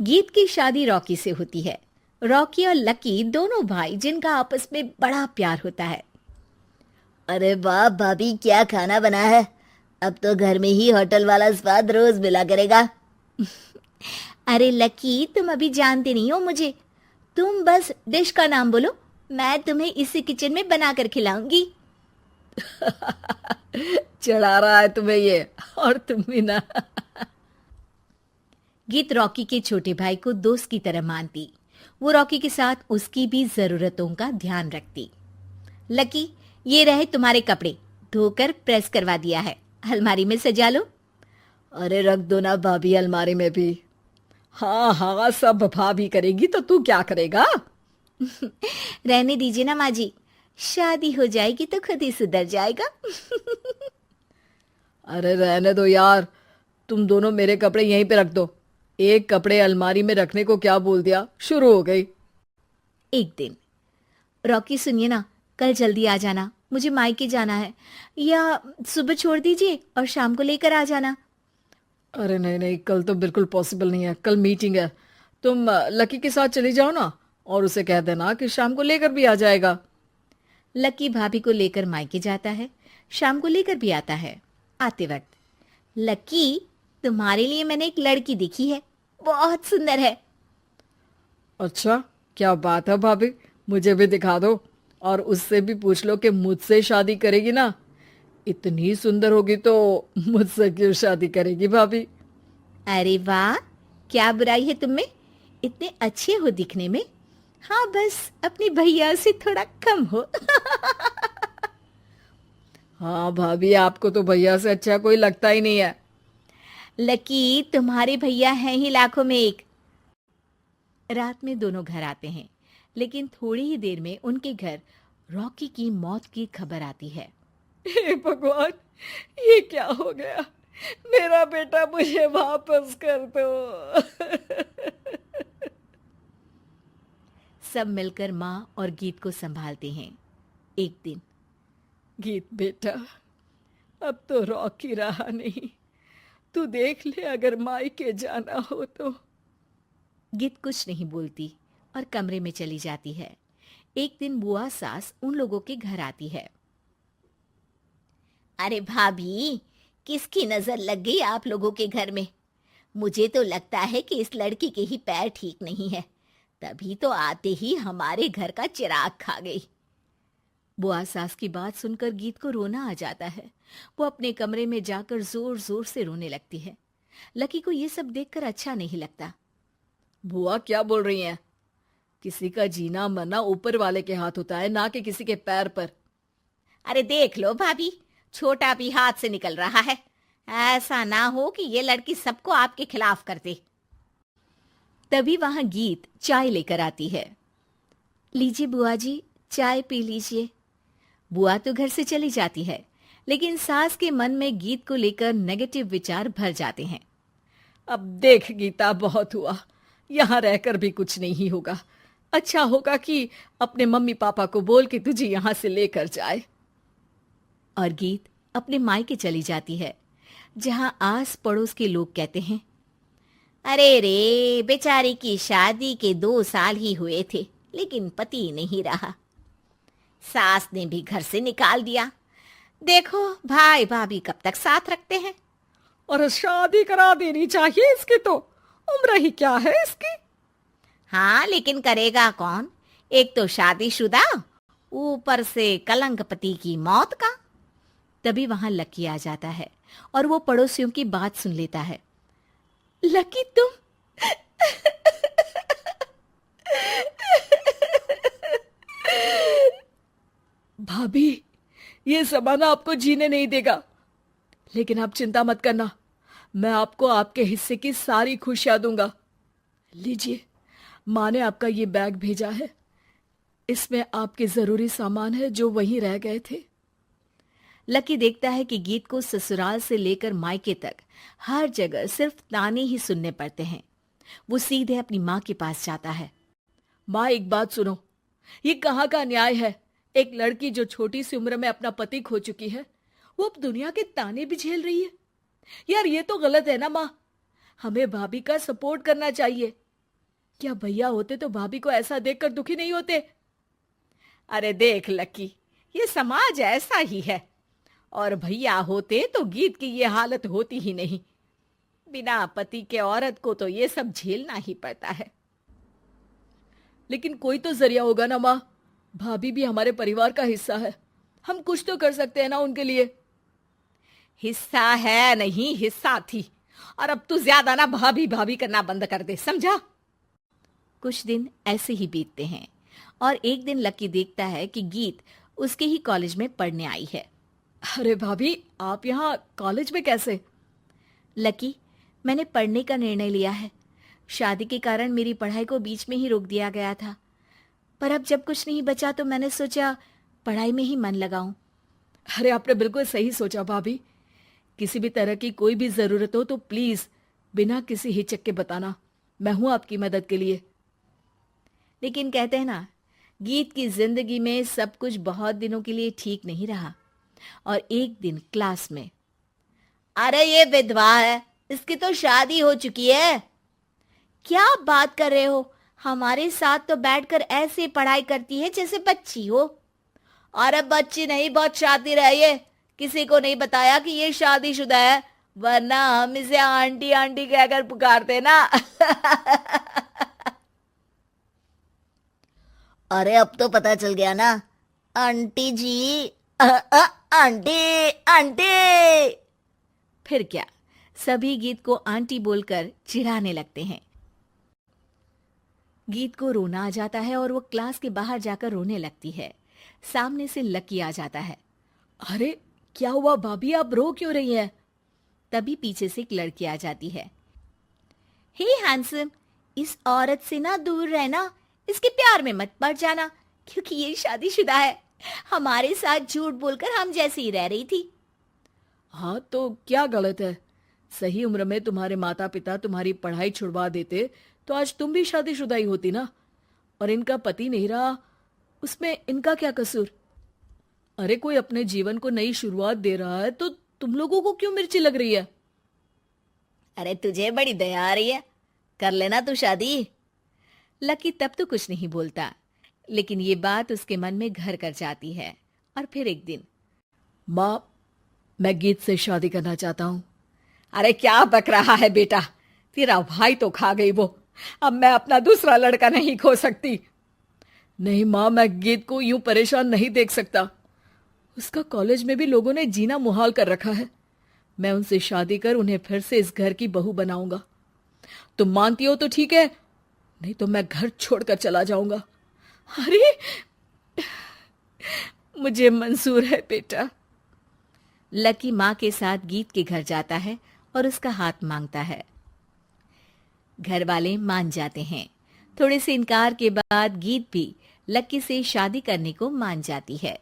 गीत की शादी रॉकी से होती है। रॉकी और लकी दोनों भाई जिनका आपस में बड़ा प्यार होता है। अरे वाह भाभी, क्या खाना बना है। अब तो घर में ही होटल वाला स्वाद रोज मिला करेगा। अरे लकी, तुम अभी जानते नहीं हो मुझे। तुम बस डिश का नाम बोलो, मैं तुम्हें इसी किचन में बना कर खिलाऊंगी। चढ़ा रहा है तुम्हें ये, और तुम भी ना। गीत रॉकी के छोटे भाई को दोस्त की तरह मानती। वो रॉकी के साथ उसकी भी जरूरतों का ध्यान रखती। लकी, ये रहे तुम्हारे कपड़े, धोकर प्रेस करवा दिया है, अलमारी में सजा लो। अरे रख दो ना भाभी अलमारी में भी। हाँ हाँ, सब भाभी करेगी तो तू क्या करेगा। रहने दीजिए ना माँ जी, शादी हो जाएगी तो खुद ही सुधर जाएगा। अरे रहने दो यार, तुम दोनों मेरे कपड़े यहीं पे रख दो। एक कपड़े अलमारी में रखने को क्या बोल दिया, शुरू हो गई। एक दिन, रॉकी सुनिए ना, कल जल्दी आ जाना, मुझे मायके जाना है, या सुबह छोड़ दीजिए और शाम को लेकर आ जाना। अरे नहीं नहीं, कल तो बिल्कुल पॉसिबल नहीं है, कल मीटिंग है। तुम लकी के साथ चली जाओ ना, और उसे कह देना कि शाम को लेकर भी आ जाएगा। लकी भाभी को लेकर मायके जाता है, शाम को लेकर भी आता है। आते वक्त, लकी, तुम्हारे लिए मैंने एक लड़की देखी है, बहुत सुंदर है। अच्छा, क्या बात है भाभी, मुझे भी दिखा दो, और उससे भी पूछ लो कि मुझसे शादी करेगी ना। इतनी सुंदर होगी तो मुझसे क्यों शादी करेगी भाभी। अरे वाह, क्या बुराई है तुम में, इतने अच्छे हो दिखने में। हाँ, बस अपनी भैया से थोड़ा कम हो। हाँ भाभी, आपको तो भैया से अच्छा कोई लगता ही नहीं है। लकी, तुम्हारे भैया हैं ही लाखों में एक। रात में दोनों घर आते हैं, लेकिन थोड़ी ही देर में उनके घर रॉकी की मौत की खबर आती है। हे भगवान, ये क्या हो गया। मेरा बेटा मुझे वापस कर दो। सब मिलकर माँ और गीत को संभालते हैं। एक दिन, गीत बेटा, अब तो रॉकी रहा नहीं, तू देख ले अगर मायके जाना हो तो। गीत कुछ नहीं बोलती और कमरे में चली जाती है। एक दिन बुआ सास उन लोगों के घर आती है। अरे भाभी, किसकी नजर लग गई आप लोगों के घर में। मुझे तो लगता है कि इस लड़की के ही पैर ठीक नहीं है, तभी तो आते ही हमारे घर का चिराग खा गई। बुआ सास की बात सुनकर गीत को रोना आ जाता है। वो अपने कमरे में जाकर जोर जोर से रोने लगती है। लकी को ये सब देखकर अच्छा नहीं लगता। बुआ क्या बोल रही हैं? किसी का जीना मरना ऊपर वाले के हाथ होता है, ना कि किसी के पैर पर। अरे देख लो भाभी, छोटा भी हाथ से निकल रहा है। ऐसा ना हो कि ये लड़की सबको आपके खिलाफ कर दे। तभी वहां गीत चाय लेकर आती है। लीजिए बुआ जी, चाय पी लीजिए। बुआ तो घर से चली जाती है, लेकिन सास के मन में गीत को लेकर नेगेटिव विचार भर जाते हैं। अब देख गीता, बहुत हुआ, यहाँ रहकर भी कुछ नहीं होगा। अच्छा होगा कि अपने मम्मी पापा को बोल के तुझे यहाँ से लेकर जाए। और गीत अपने मायके चली जाती है, जहां आस पड़ोस के लोग कहते हैं, अरे रे, बेचारी की शादी के 2 साल ही हुए थे, लेकिन पति नहीं रहा। सास ने भी घर से निकाल दिया। देखो भाई भाभी कब तक साथ रखते हैं। और शादी करा देनी चाहिए इसकी, तो उम्र ही क्या है इसकी। हाँ, लेकिन करेगा कौन। एक तो शादीशुदा, ऊपर से कलंक पति की मौत का। तभी वहां लकी आ जाता है और वो पड़ोसियों की बात सुन लेता है। लकी, तुम भाभी, ये जमाना आपको जीने नहीं देगा, लेकिन आप चिंता मत करना, मैं आपको आपके हिस्से की सारी खुशियां दूंगा। लीजिए, माँ ने आपका ये बैग भेजा है, इसमें आपके जरूरी सामान है जो वहीं रह गए थे। लकी देखता है कि गीत को ससुराल से लेकर मायके तक हर जगह सिर्फ ताने ही सुनने पड़ते हैं। वो सीधे अपनी माँ के पास जाता है। माँ, एक बात सुनो, ये कहाँ का न्याय है। एक लड़की जो छोटी सी उम्र में अपना पति खो चुकी है, वो अब दुनिया के ताने भी झेल रही है। यार, ये तो गलत है ना माँ। हमें भाभी का सपोर्ट करना चाहिए। क्या भैया होते तो भाभी को ऐसा देखकर दुखी नहीं होते? अरे देख लकी, ये समाज ऐसा ही है, और भैया होते तो गीत की ये हालत होती ही नहीं। बिना पति के औरत को तो ये सब झेलना ही पड़ता है। लेकिन कोई तो जरिया होगा ना माँ, भाभी भी हमारे परिवार का हिस्सा है, हम कुछ तो कर सकते हैं ना उनके लिए। हिस्सा है नहीं, हिस्सा थी। और अब तू ज्यादा ना भाभी भाभी करना बंद कर दे, समझा? कुछ दिन ऐसे ही बीतते हैं और एक दिन लकी देखता है कि गीत उसके ही कॉलेज में पढ़ने आई है। अरे भाभी, आप यहाँ कॉलेज में कैसे? लकी, मैंने पढ़ने का निर्णय लिया है। शादी के कारण मेरी पढ़ाई को बीच में ही रोक दिया गया था, पर अब जब कुछ नहीं बचा तो मैंने सोचा पढ़ाई में ही मन लगाऊं। अरे आपने बिल्कुल सही सोचा भाभी। किसी भी तरह की कोई भी जरूरत हो तो प्लीज बिना किसी हिचक के बताना, मैं हूं आपकी मदद के लिए। लेकिन कहते हैं ना, गीत की जिंदगी में सब कुछ बहुत दिनों के लिए ठीक नहीं रहा और एक दिन क्लास में, अरे ये विधवा है, इसकी तो शादी हो चुकी है। क्या बात कर रहे हो? हमारे साथ तो बैठकर ऐसे पढ़ाई करती है जैसे बच्ची हो। अरे बच्ची नहीं, बहुत शातिर है ये। किसी को नहीं बताया कि ये शादीशुदा है, वरना हम इसे आंटी आंटी कहकर पुकारते ना। अरे अब तो पता चल गया ना आंटी जी। Aunty aunty. फिर क्या, सभी गीत को आंटी बोलकर चिढ़ाने लगते हैं। गीत को रोना आ जाता है और वो क्लास के बाहर जाकर रोने लगती है। सामने से लकी आ जाता है। अरे क्या हुआ भाभी, आप रो क्यों रही हैं? तभी पीछे से एक लड़की आ जाती है। हे हैंडसम, इस औरत से ना दूर रहना, इसके प्यार में मत पड़ जाना, क्योंकि ये शादीशुदा है। हमारे साथ झूठ बोलकर हम जैसी ही रह रही थी। हाँ तो क्या गलत है? सही उम्र में तुम्हारे माता पिता तुम्हारी पढ़ाई छुड़वा देते तो आज तुम भी शादीशुदा ही होती ना। और इनका पति नहीं रहा, उसमें इनका क्या कसूर? अरे कोई अपने जीवन को नई शुरुआत दे रहा है तो तुम लोगों को क्यों मिर्ची लग रही है? अरे तुझे बड़ी दया आ रही है, कर लेना तू शादी। लकी तब तो कुछ नहीं बोलता, लेकिन ये बात उसके मन में घर कर जाती है। और फिर एक दिन, माँ, मैं गीत से शादी करना चाहता हूँ। अरे क्या बक रहा है बेटा, तेरा भाई तो खा गई वो, अब मैं अपना दूसरा लड़का नहीं खो सकती। नहीं माँ, मैं गीत को यूं परेशान नहीं देख सकता। उसका कॉलेज में भी लोगों ने जीना मुहाल कर रखा है। मैं उनसे शादी कर उन्हें फिर से इस घर की बहू बनाऊंगा। तुम मानती हो तो ठीक है, नहीं तो मैं घर छोड़कर चला जाऊंगा। अरे मुझे मंजूर है बेटा। लकी माँ के साथ गीत के घर जाता है और उसका हाथ मांगता है। घर वाले मान जाते हैं। थोड़े से इनकार के बाद गीत भी लकी से शादी करने को मान जाती है।